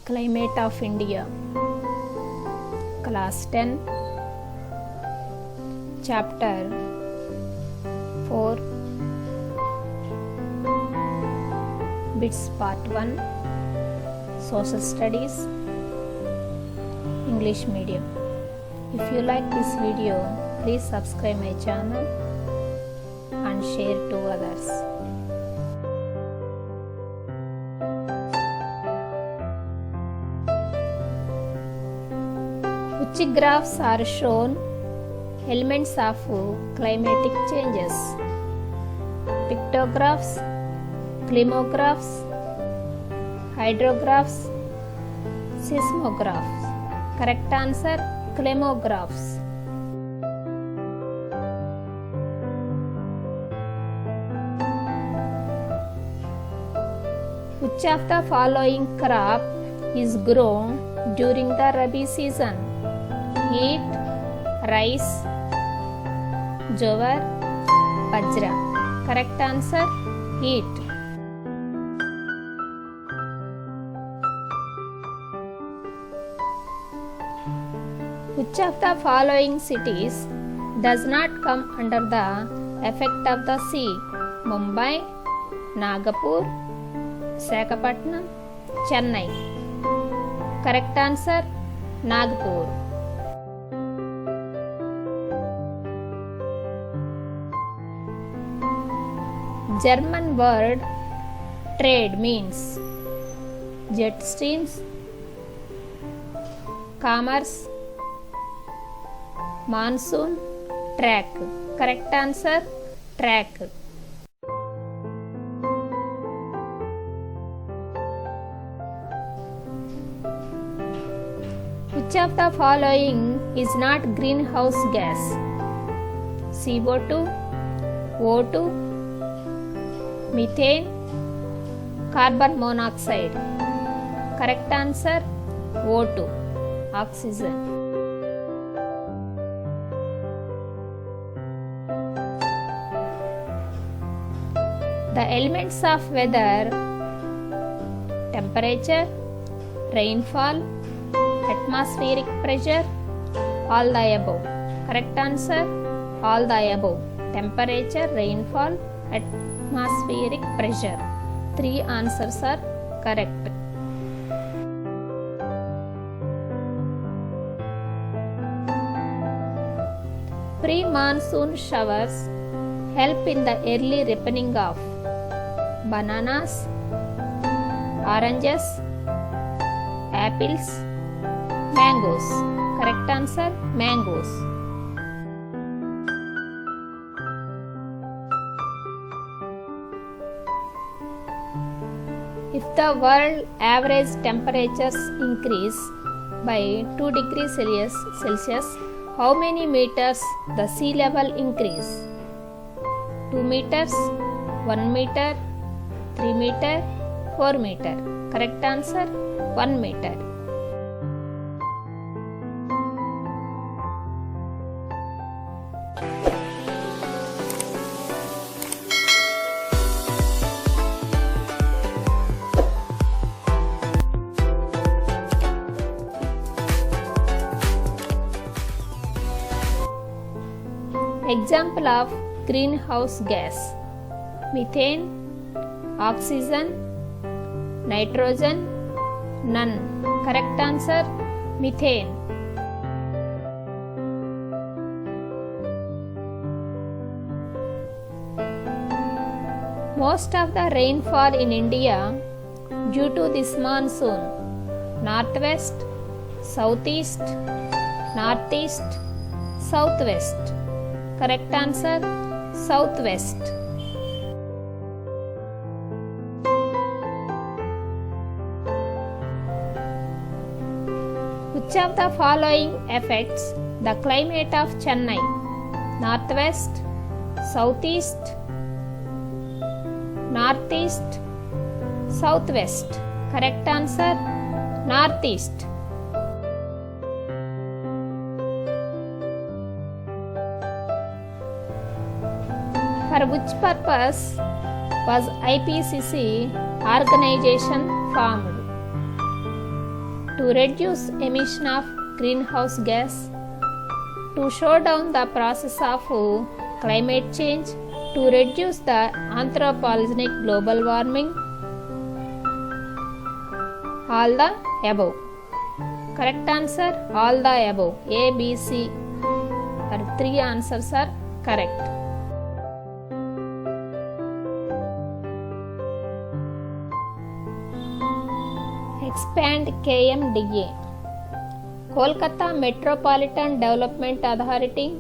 Climate of India, Class 10, Chapter 4, Bits Part 1, Social Studies, English Medium. If you like this video, please subscribe my channel and share to others. Which graphs are shown elements of climatic changes? Pictographs, climographs, hydrographs, seismographs. Correct answer, climographs. Which of the following crop is grown during the Rabi season? Wheat, rice, jowar, bajra. Correct answer, wheat. Which of the following cities does not come under the effect of the sea? Mumbai, Nagpur, Visakhapatnam, Chennai. Correct answer, Nagpur. German word trade means jet streams, commerce, monsoon, track. Correct answer, track. Which of the following is not greenhouse gas? CO2, O2, methane, carbon monoxide. Correct answer, O2, oxygen. The elements of weather: temperature, rainfall, atmospheric pressure, all the above. Correct answer, all the above. Temperature, rainfall, atmospheric pressure. 3 answers are correct. Pre-monsoon showers help in the early ripening of bananas, oranges, apples, mangoes. Correct answer, mangoes. If the world average temperatures increase by 2 degrees Celsius, how many meters the sea level increase? 2 meters, 1 meter, 3 meter, 4 meter. Correct answer, 1 meter. Example of greenhouse gas: methane, oxygen, nitrogen, none. Correct answer, methane. Most of the rainfall in India due to this monsoon: northwest, southeast, northeast, southwest. Correct answer, southwest. Which of the following affects the climate of Chennai? Northwest, southeast, northeast, southwest. Correct answer, northeast. For which purpose was IPCC organization formed? to reduce emission of greenhouse gas, to slow down the process of climate change, to reduce the anthropogenic global warming? All the above. Correct answer, all the above. A, B, C. Our three answers are correct. Expand KMDA. Kolkata Metropolitan Development Authority,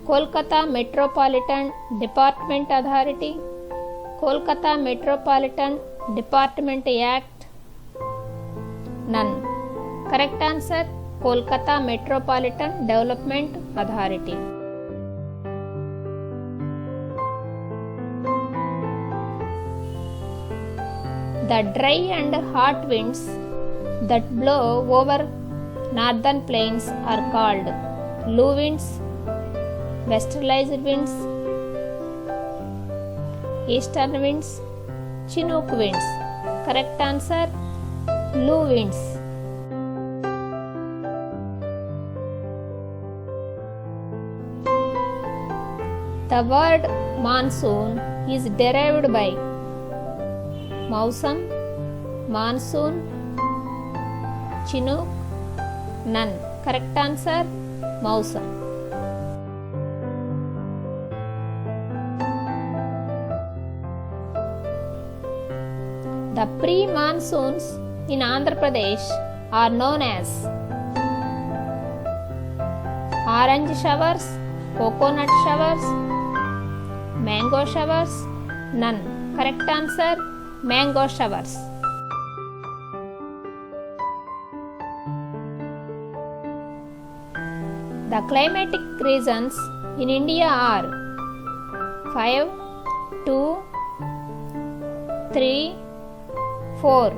Kolkata Metropolitan Department Authority, Kolkata Metropolitan Department Act. None. Correct answer, Kolkata Metropolitan Development Authority. The dry and hot winds that blow over northern plains are called Lu winds, westerlies winds, eastern winds, Chinook winds. Correct answer, Lu winds. The word monsoon is derived by Mausam, monsoon, Chinook, none. Correct answer, Mausam. The pre-monsoons in Andhra Pradesh are known as orange showers, coconut showers, mango showers, none. Correct answer, mango showers. The climatic regions in India are 5, 2, 3, 4.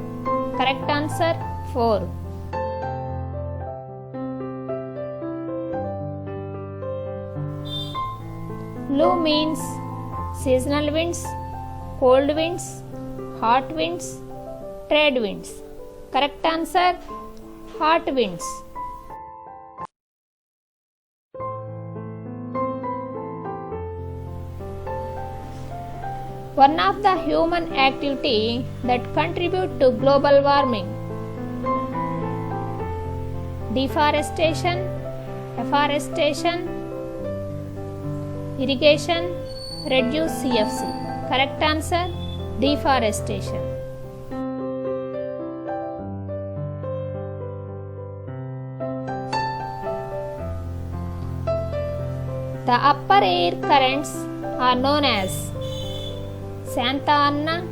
Correct answer, 4. Lu means seasonal winds, cold winds, hot winds, trade winds. Correct answer, hot winds. One of the human activity that contribute to global warming: deforestation, afforestation, irrigation, reduce CFC. Correct answer, deforestation. The upper air currents are known as Santa Ana,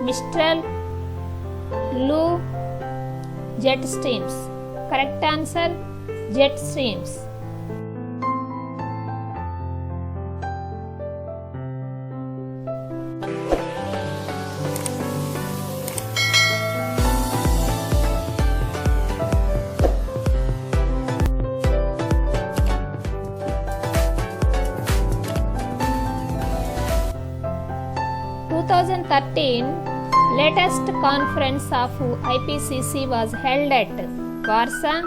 Mistral, Lu, jet streams. Correct answer, jet streams. Latest conference of IPCC was held at Warsaw,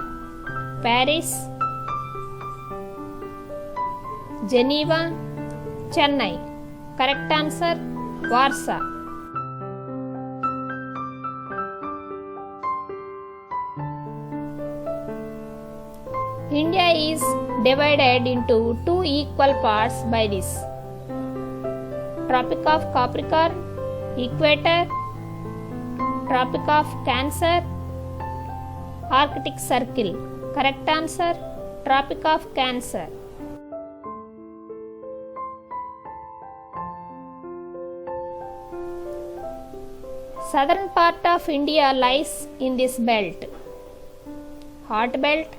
Paris, Geneva, Chennai. Correct answer, Warsaw. India is divided into two equal parts by this: Tropic of Capricorn, Equator, Tropic of Cancer, Arctic Circle. Correct answer, Tropic of Cancer. Southern part of India lies in this belt: hot belt,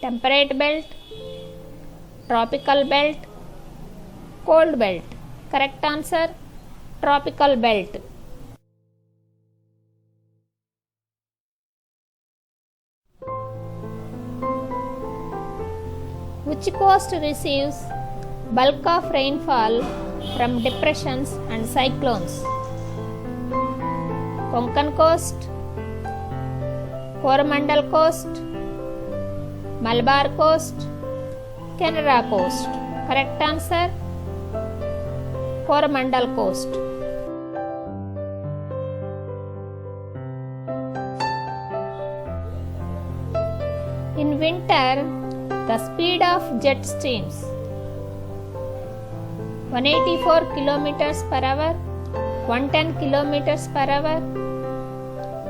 temperate belt, tropical belt, cold belt. Correct answer, tropical belt. Which coast receives bulk of rainfall from depressions and cyclones? Konkan coast, Coromandel Coast, Malabar Coast, Canara Coast. Correct answer, Coromandel Coast. In winter, the speed of jet streams 184 kilometers per hour, 110 kilometers per hour,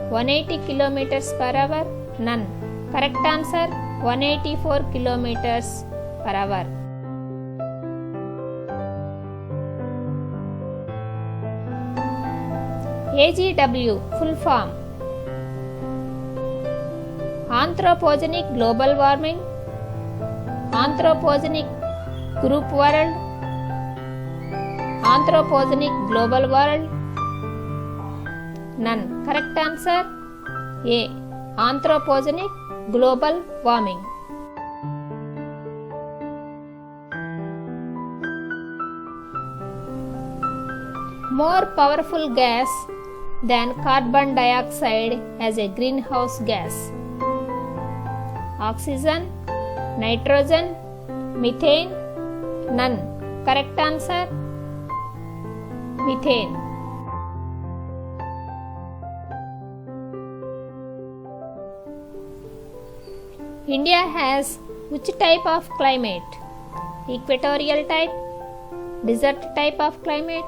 180 kilometers per hour, none. Correct answer, 184 kilometers per hour. AGW full form: Anthropogenic global warming, Anthropogenic group world, Anthropogenic global world, none. Correct answer, A. Anthropogenic global warming. More powerful gas than carbon dioxide as a greenhouse gas: oxygen, nitrogen, methane, none. Correct answer, methane. India has which type of climate? Equatorial type, desert type of climate,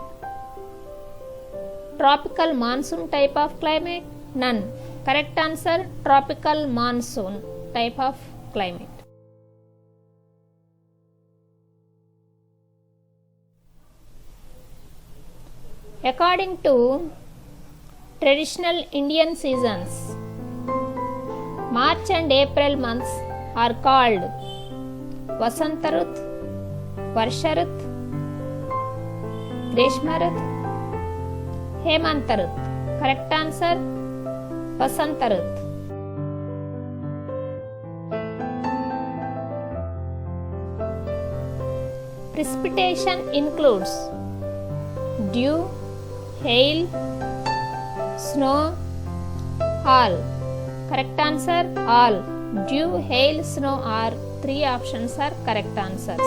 tropical monsoon type of climate, none. Correct answer, tropical monsoon type of climate. According to traditional Indian seasons, March and April months are called Vasantarut, Varsharut, Grishmarut, Hemantarut. Correct answer, Vasantarut. Precipitation includes dew, hail, snow, all. Correct answer, all. Dew, hail, snow are three options are correct answers.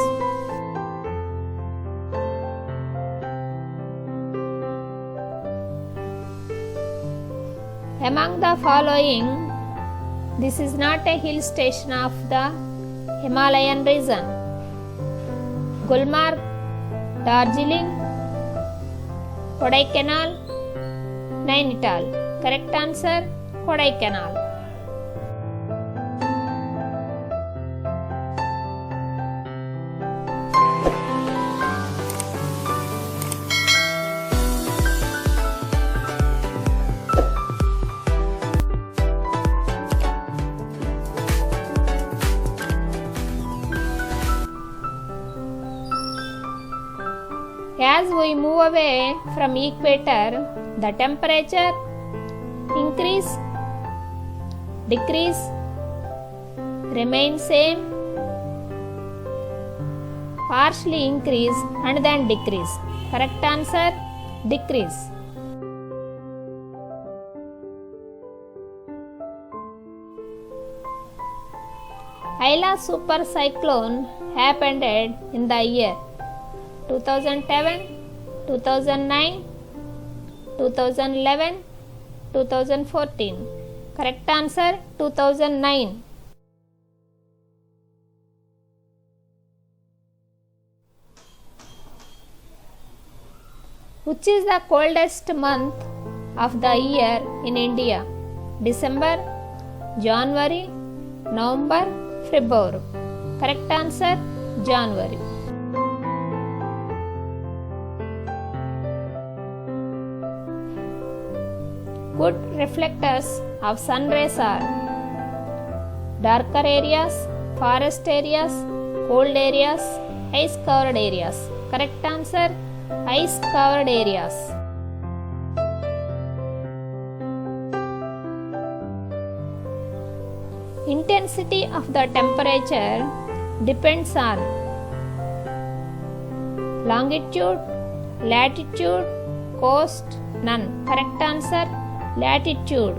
Among the following, this is not a hill station of the Himalayan region: Gulmarg, Darjeeling, Kodaikanal, Nainital. Correct answer, Kodaikanal. As we move away from equator, the temperature increase, decrease, remain same, partially increase and then decrease. Correct answer, decrease. Aila super cyclone happened in the year 2007, 2009, 2011, 2014. Correct answer, 2009. Which is the coldest month of the year in India? December, January, November, February. Correct answer, January. Good reflectors of sun rays are darker areas, forest areas, cold areas, ice covered areas. Correct answer, ice covered areas. Intensity of the temperature depends on longitude, latitude, coast, none. Correct answer, latitude.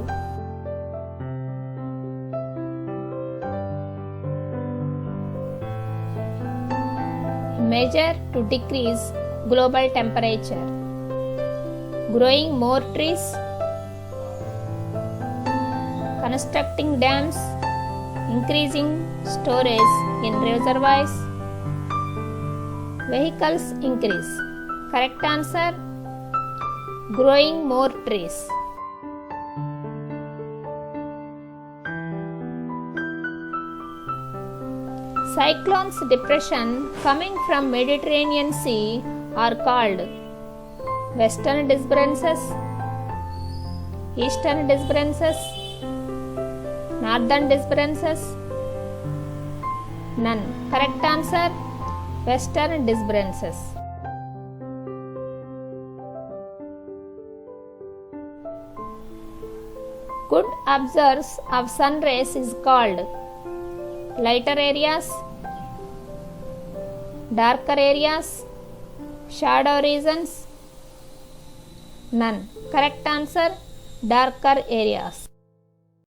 measure to decrease global temperature? Growing more trees, constructing dams, increasing storage in reservoirs, vehicles increase. Correct answer, growing more trees. Cyclones depression coming from Mediterranean Sea are called western disturbances, eastern disturbances, northern disturbances. None. Correct answer, western disturbances. Good observers of sun rays is called lighter areas, darker areas, shadow regions. None. Correct answer, darker areas.